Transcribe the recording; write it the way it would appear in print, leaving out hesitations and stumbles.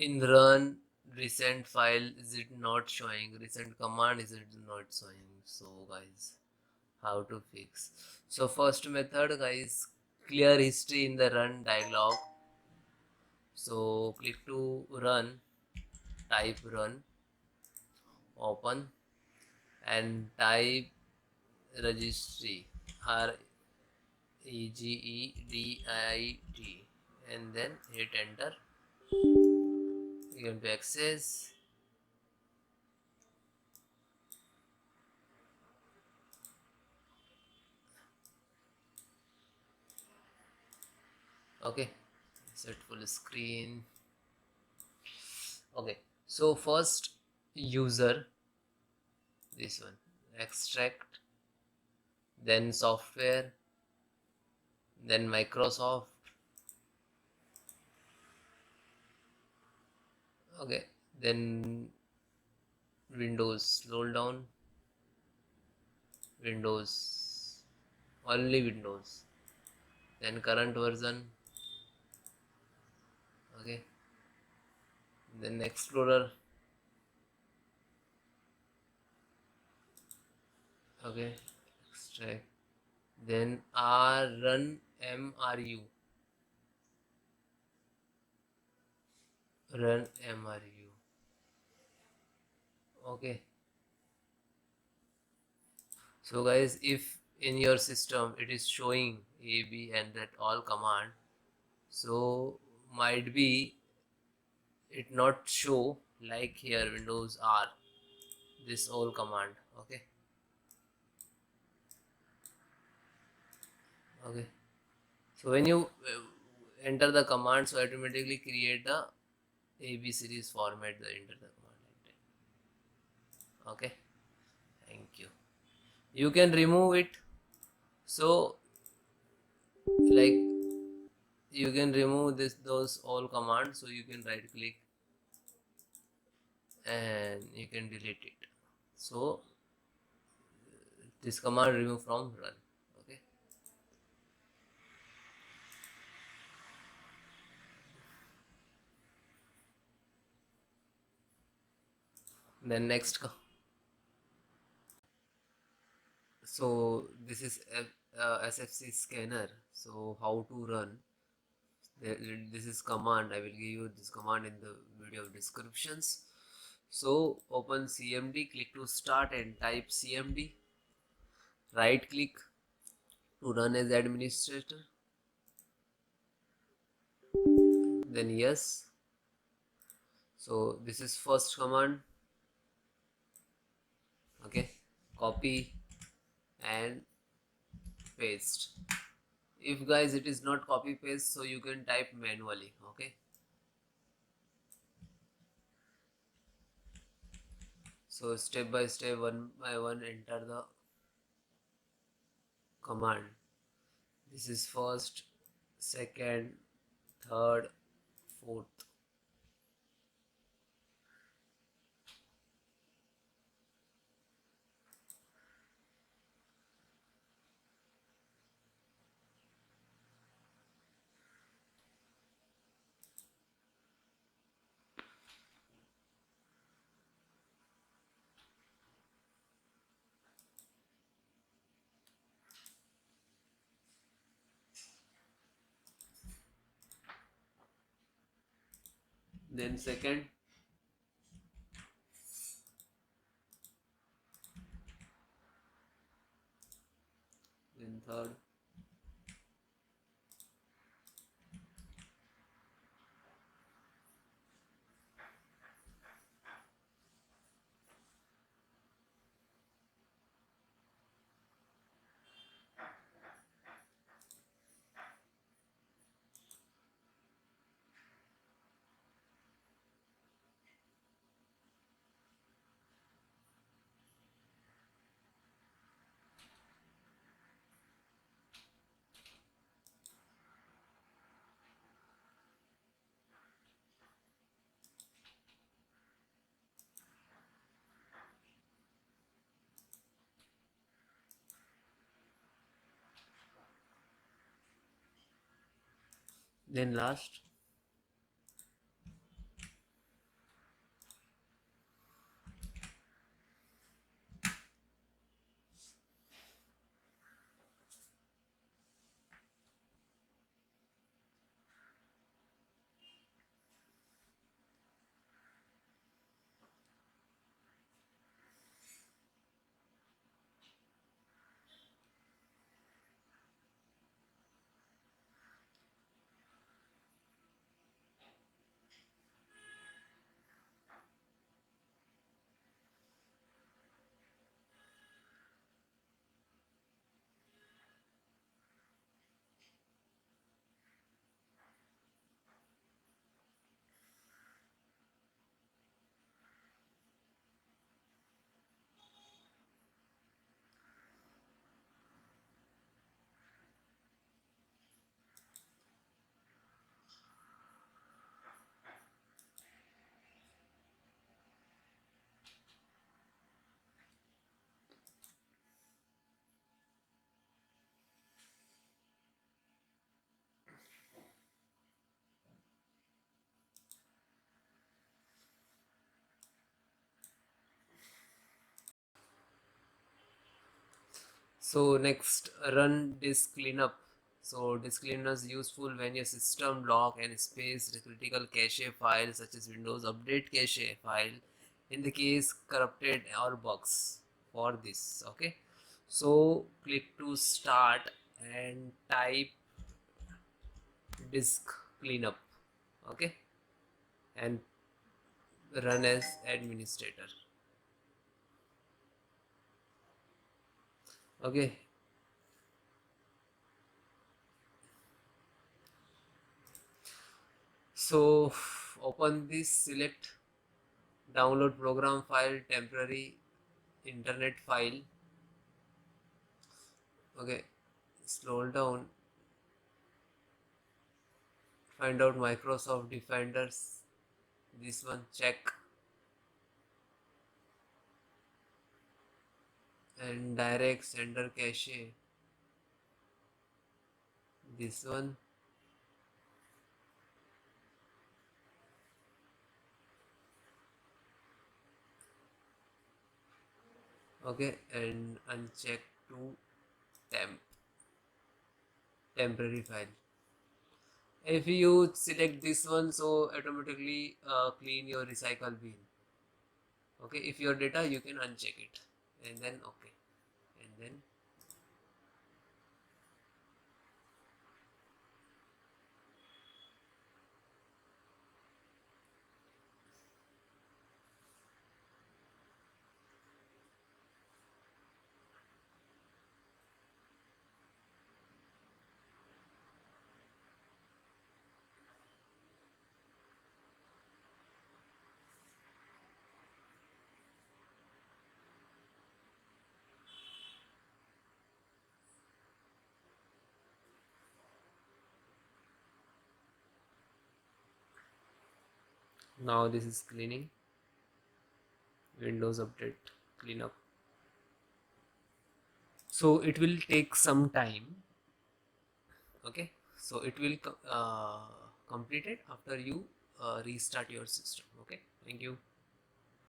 in run recent file is it not showing, recent command is it not showing. So guys, how to fix? So first method guys, clear history in the run dialog. So click to run, type run, open, and type registry, regedit, and then hit enter. You have to access. Okay, set full screen. Okay, so first user, this one, extract, then software, then Microsoft. Okay, then Windows, scroll down, Windows, only Windows, then current version. Okay, then Explorer. Okay, extract, then run mru, run mru. Okay, so guys, if in your system it is showing a b and that all command, so might be it not show like here Windows R, this all command. Okay, okay, so when you enter the command, so automatically create the AB series format, the enter the command like that. Okay, thank you. You can remove it. So like you can remove those all commands, so you can right click and you can delete it. So this command remove from run. Okay, then next so this is a SFC scanner. So how to run? This is command. I will give you this command in the video descriptions. So open CMD, click to start and type CMD. Right click to run as administrator. Then yes. So this is first command. Okay, copy and paste. If guys it is not copy paste, so you can type manually. Okay, so step by step, one by one, enter the command. This is first, second, third, fourth. Then second, then third, then last. So next, run disk cleanup. So disk cleanup is useful when your system lock and space the critical cache file such as Windows update cache file in the case corrupted or bugs for this. Okay, so click to start and type disk cleanup. Okay, and run as administrator. Okay, so open this, select download program file, temporary internet file. Okay, scroll down, find out Microsoft Defenders, this one, check, and direct sender cache, this one. Okay, and uncheck to temporary file. If you select this one, so automatically clean your recycle bin. Okay, if your data, you can uncheck it, and then okay, and then now this is cleaning. Windows update cleanup. So it will take some time. Okay, so it will complete it after you restart your system. Okay, thank you.